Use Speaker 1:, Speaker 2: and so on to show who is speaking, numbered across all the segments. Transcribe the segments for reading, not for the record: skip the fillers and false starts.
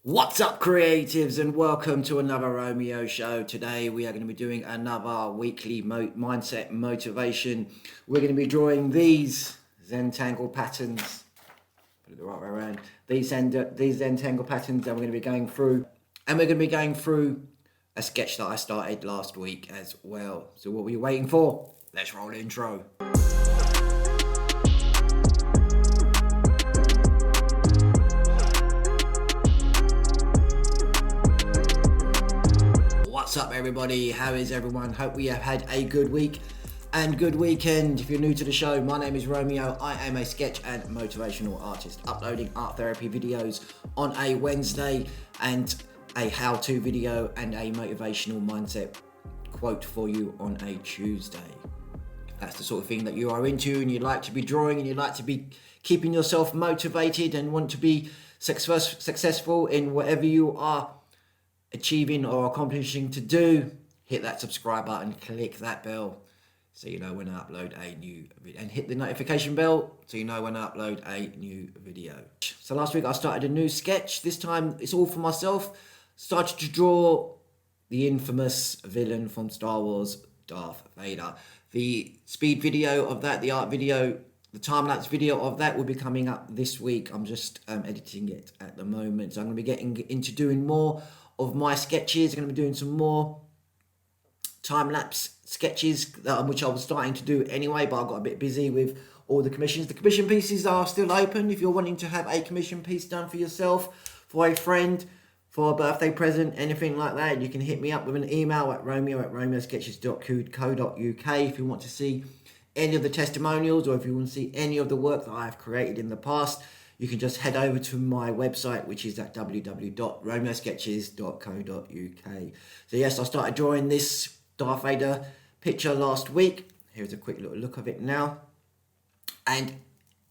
Speaker 1: What's up, creatives, and welcome to another Romeo show. Today we are going to be doing another weekly mindset motivation. We're going to be drawing these Zentangle patterns. Put it the right way around. These Zentangle patterns, and we're going to be going through. And we're going to be going through a sketch that I started last week as well. So what were you waiting for? Let's roll the intro. What's up, everybody? How is everyone? Hope we have had a good week and good weekend. If you're new to the show, my name is Romeo. I am a sketch and motivational artist, uploading art therapy videos on a Wednesday and a how-to video and a motivational mindset quote for you on a Tuesday. If that's the sort of thing that you are into and you like to be drawing and you like to be keeping yourself motivated and want to be successful in whatever you are achieving or accomplishing to do, hit that subscribe button, click that bell so you know when I upload a new video, and hit the notification bell so you know when I upload a new video. So last week I started a new sketch. This time it's all for myself. Started to draw the infamous villain from Star Wars, Darth Vader. The speed video of that, the art video, the time-lapse video of that will be coming up this week. I'm just editing it at the moment. So I'm going to be getting into doing more of my sketches. I'm going to be doing some more time-lapse sketches, which I was starting to do anyway, but I got a bit busy with all the commissions. The commission pieces are still open. If you're wanting to have a commission piece done for yourself, for a friend, for a birthday present, anything like that, you can hit me up with an email at romeo@romeosketches.co.uk if you want to see any of the testimonials, or if you want to see any of the work that I've created in the past. You can just head over to my website, which is at www.romeosketches.co.uk. So yes, I started drawing this Darth Vader picture last week. Here's a quick little look of it now. And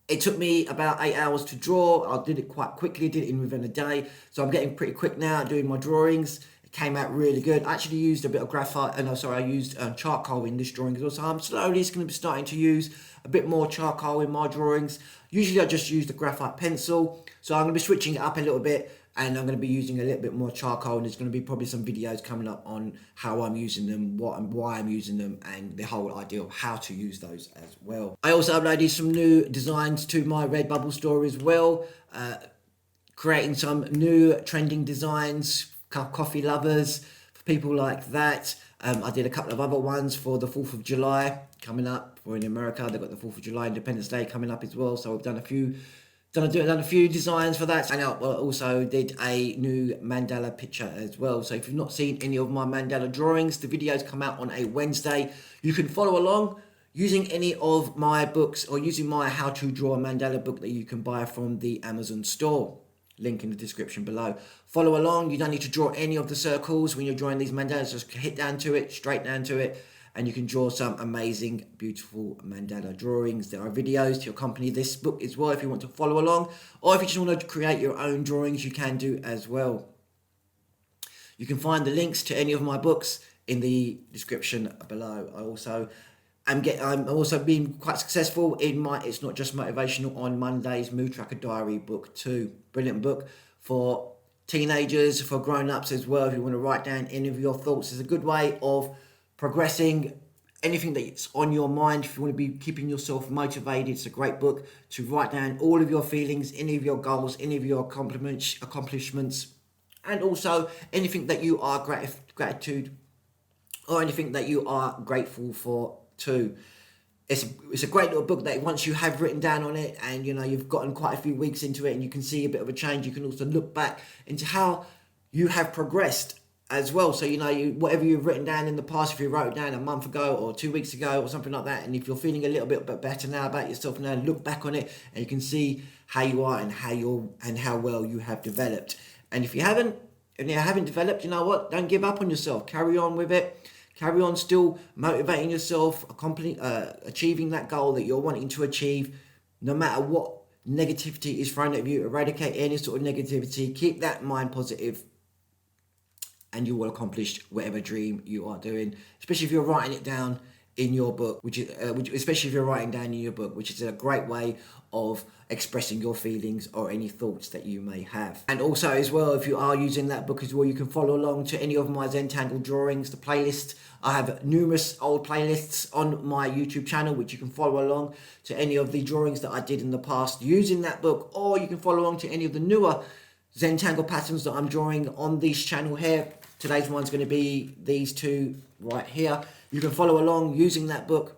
Speaker 1: it took me about 8 hours to draw. I did it quite quickly, did it within a day. So I'm getting pretty quick now at doing my drawings. It came out really good. I actually used a bit of graphite, I used charcoal in this drawing as well. So I'm slowly just going to be starting to use a bit more charcoal in my drawings. Usually I just use the graphite pencil. So I'm going to be switching it up a little bit, and I'm going to be using a little bit more charcoal, and there's going to be probably some videos coming up on how I'm using them, what and why I'm using them, and the whole idea of how to use those as well. I also uploaded some new designs to my Redbubble store as well, creating some new trending designs, coffee lovers, for people like that. I did a couple of other ones for the 4th of July coming up. Or in America, they've got the 4th of July Independence Day coming up as well. So I've done a few designs for that. And I also did a new mandala picture as well. So if you've not seen any of my mandala drawings, the videos come out on a Wednesday. You can follow along using any of my books, or using my How to Draw a Mandala book that you can buy from the Amazon store. Link in the description below. Follow along. You don't need to draw any of the circles when you're drawing these mandalas. Just hit down to it, straight down to it, and you can draw some amazing, beautiful mandala drawings. There are videos to accompany this book as well if you want to follow along, or if you just want to create your own drawings, you can do as well. You can find the links to any of my books in the description below. I'm also being quite successful in my It's Not Just Motivational on Monday's Mood Tracker Diary book too. Brilliant book for teenagers, for grown-ups as well. If you want to write down any of your thoughts, it's a good way of progressing anything that's on your mind. If you want to be keeping yourself motivated, it's a great book to write down all of your feelings, any of your goals, any of your accomplishments, and also anything that you are gratitude, or anything that you are grateful for too. It's a great little book that once you have written down on it, and you've gotten quite a few weeks into it, and you can see a bit of a change, you can also look back into how you have progressed as well. So whatever you've written down in the past, if you wrote it down a month ago or 2 weeks ago or something like that, and if you're feeling a little bit better now about yourself, now look back on it and you can see how you are and how well you have developed. And if you haven't developed, you know what, don't give up on yourself. Carry on with it. Carry on still motivating yourself, achieving that goal that you're wanting to achieve, no matter what negativity is thrown at you. Eradicate any sort of negativity. Keep that mind positive, and you will accomplish whatever dream you are doing. Especially if you're writing it down in your book, which especially if you're writing down in your book, which is a great way of expressing your feelings or any thoughts that you may have. And also as well, if you are using that book as well, you can follow along to any of my Zentangle drawings, the playlist. I have numerous old playlists on my YouTube channel, which you can follow along to any of the drawings that I did in the past using that book, or you can follow along to any of the newer Zentangle patterns that I'm drawing on this channel here. Today's one's going to be these two right here. You can follow along using that book.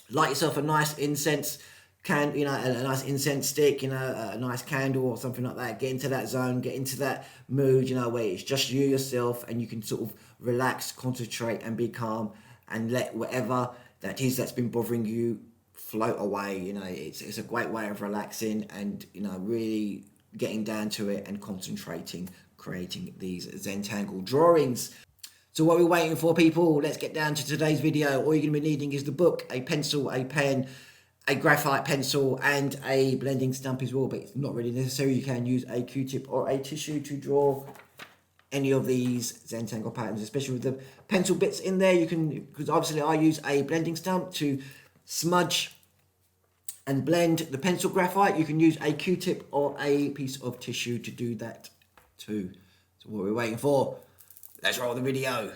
Speaker 1: Light yourself a nice incense a nice incense stick, a nice candle or something like that. Get into that zone, get into that mood, where it's just you, yourself, and you can sort of relax, concentrate, and be calm, and let whatever that is that's been bothering you float away. It's a great way of relaxing and, really getting down to it and concentrating, creating these Zentangle drawings. So what we're waiting for, people, let's get down to today's video. All you're going to be needing is the book, a pencil, a pen, a graphite pencil, and a blending stump as well, but it's not really necessary. You can use a Q-tip or a tissue to draw any of these Zentangle patterns, especially with the pencil bits in there. You can, because obviously I use a blending stump to smudge and blend the pencil graphite. You can use a Q-tip or a piece of tissue to do that too. So what we're waiting for, let's roll the video.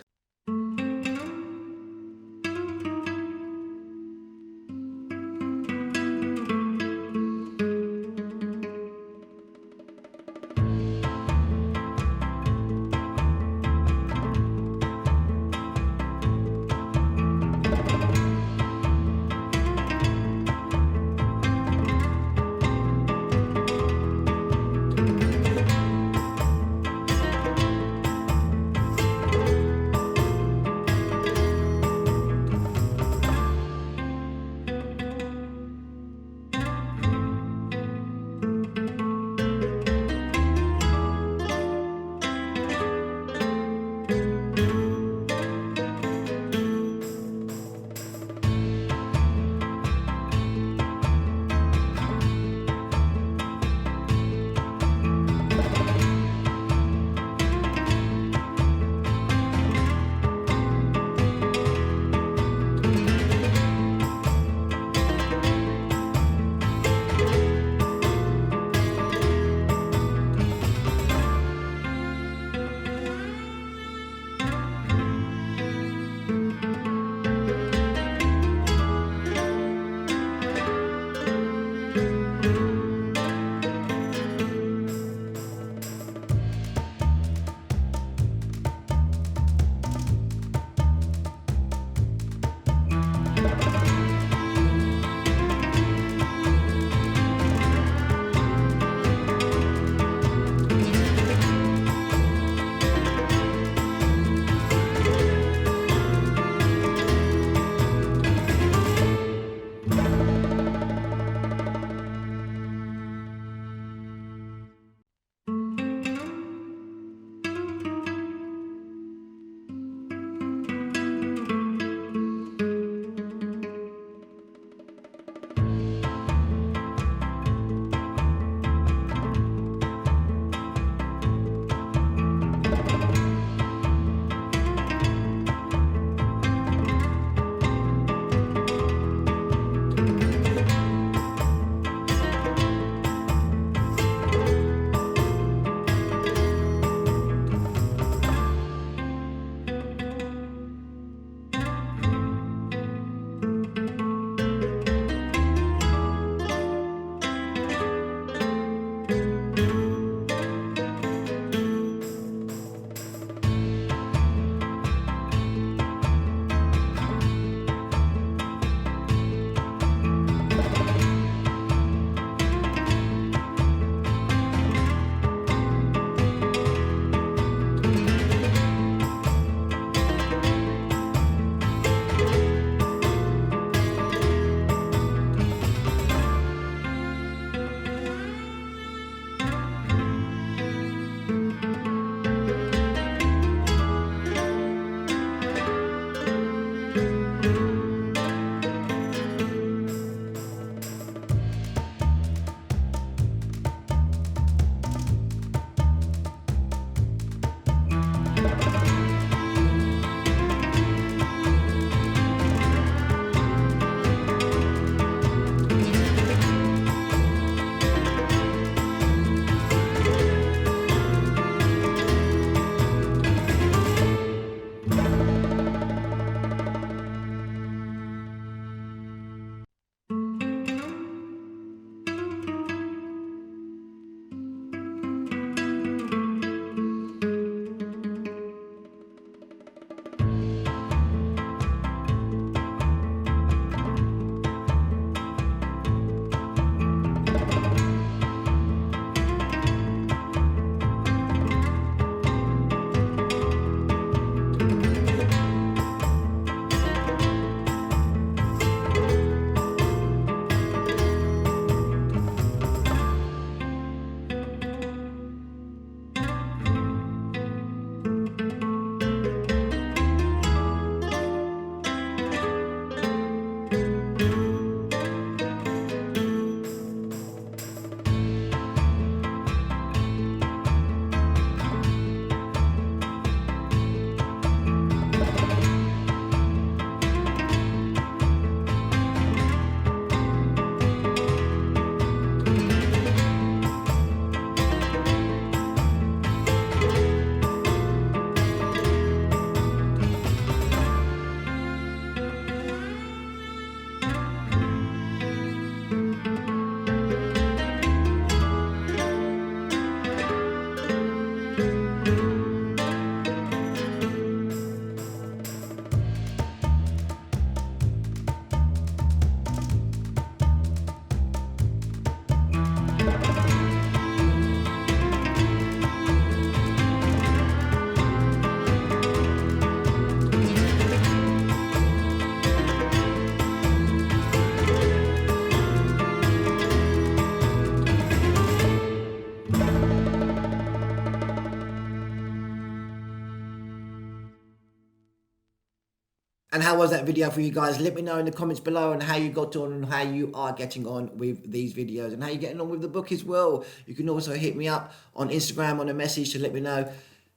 Speaker 1: And how was that video for you guys? Let me know in the comments below on how you got on and how you are getting on with these videos and how you're getting on with the book as well. You can also hit me up on Instagram on a message to let me know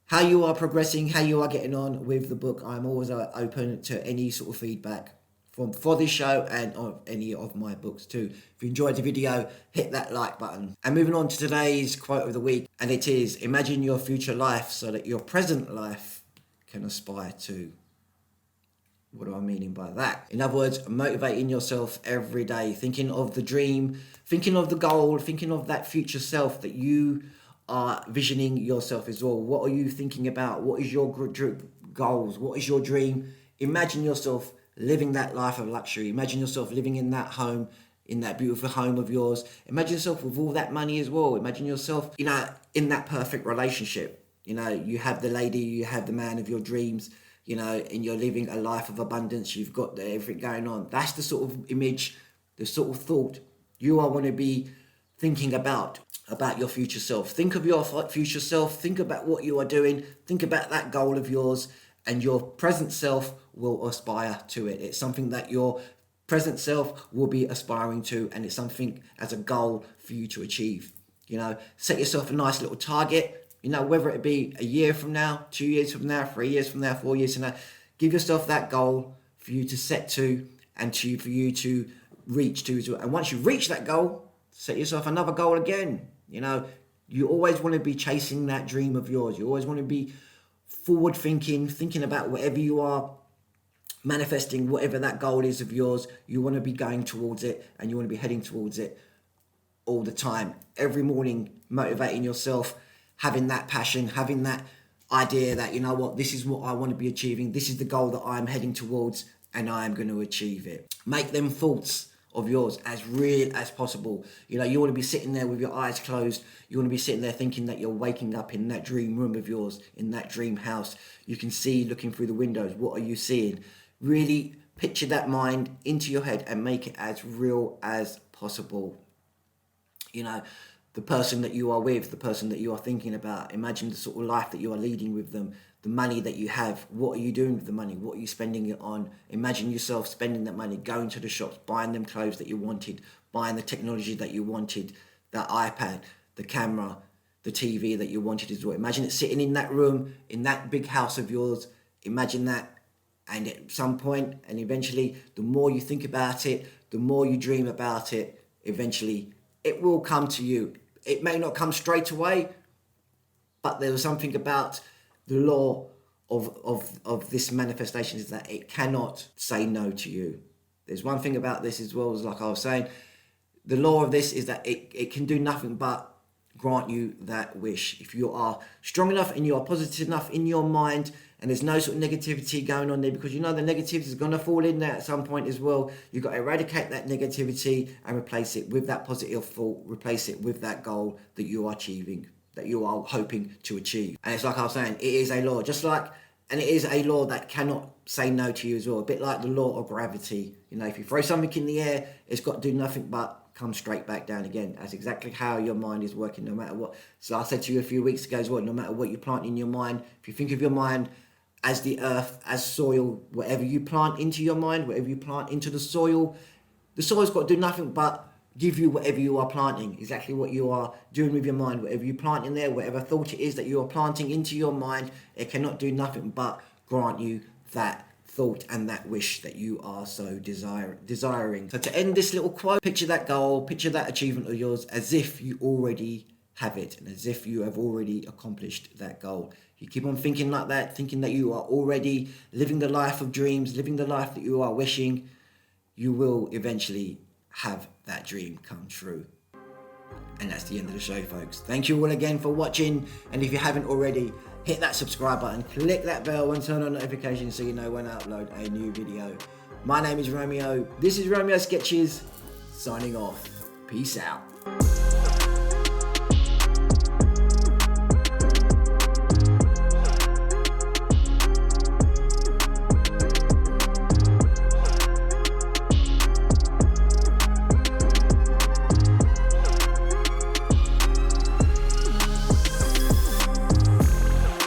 Speaker 1: how you are progressing, how you are getting on with the book. I'm always open to any sort of feedback for this show and on any of my books too. If you enjoyed the video, hit that like button. And moving on to today's quote of the week, and it is, imagine your future life so that your present life can aspire to. What do I mean by that? In other words, motivating yourself every day, thinking of the dream, thinking of the goal, thinking of that future self that you are visioning yourself as well. What are you thinking about? What is your goals? What is your dream? Imagine yourself living that life of luxury. Imagine yourself living in that home, in that beautiful home of yours. Imagine yourself with all that money as well. Imagine yourself, in that perfect relationship. You have the lady, you have the man of your dreams, and you're living a life of abundance. You've got everything going on. That's the sort of image, the sort of thought you are want to be thinking about your future self. Think of your future self. Think about what you are doing. Think about that goal of yours, and your present self will aspire to it. It's something that your present self will be aspiring to, and it's something as a goal for you to achieve. Set yourself a nice little target. Whether it be a year from now, 2 years from now, 3 years from now, 4 years from now, give yourself that goal for you to set to and for you to reach to as well. And once you reach that goal, set yourself another goal again. You always want to be chasing that dream of yours. You always want to be forward thinking about whatever you are manifesting, whatever that goal is of yours. You want to be going towards it, and you want to be heading towards it all the time. Every morning, motivating yourself, having that passion, having that idea that, this is what I want to be achieving. This is the goal that I'm heading towards, and I am going to achieve it. Make them thoughts of yours as real as possible. You want to be sitting there with your eyes closed. You want to be sitting there thinking that you're waking up in that dream room of yours, in that dream house. You can see, looking through the windows, what are you seeing? Really picture that mind into your head and make it as real as possible. The person that you are with, the person that you are thinking about, imagine the sort of life that you are leading with them, the money that you have. What are you doing with the money? What are you spending it on? Imagine yourself spending that money, going to the shops, buying them clothes that you wanted, buying the technology that you wanted, that iPad, the camera, the TV that you wanted as well. Imagine it sitting in that room, in that big house of yours. Imagine that. And at some point, and eventually, the more you think about it, the more you dream about it, eventually it will come to you. It may not come straight away, but there was something about the law of this manifestation is that it cannot say no to you. There's one thing about this as well, as like I was saying, the law of this is that it can do nothing but grant you that wish. If you are strong enough and you are positive enough in your mind, and there's no sort of negativity going on there, because the negativity is going to fall in there at some point as well. You've got to eradicate that negativity and replace it with that positive thought, replace it with that goal that you are achieving, that you are hoping to achieve. And it's like I was saying, it is a law, and it is a law that cannot say no to you as well. A bit like the law of gravity. If you throw something in the air, it's got to do nothing but come straight back down again. That's exactly how your mind is working, no matter what. So I said to you a few weeks ago as well, no matter what you plant in your mind, if you think of your mind as the earth, as soil, whatever you plant into your mind, whatever you plant into the soil's got to do nothing but give you whatever you are planting, exactly what you are doing with your mind. Whatever you plant in there, whatever thought it is that you are planting into your mind, it cannot do nothing but grant you that thought and that wish that you are so desiring. So to end this little quote, picture that goal, picture that achievement of yours as if you already have it, and as if you have already accomplished that goal. You keep on thinking like that, thinking that you are already living the life of dreams, living the life that you are wishing, you will eventually have that dream come true. And that's the end of the show, folks. Thank you all again for watching, and if you haven't already, hit that subscribe button, click that bell and turn on notifications so you know when I upload a new video. My name is Romeo. This is Romeo Sketches, signing off. Peace out.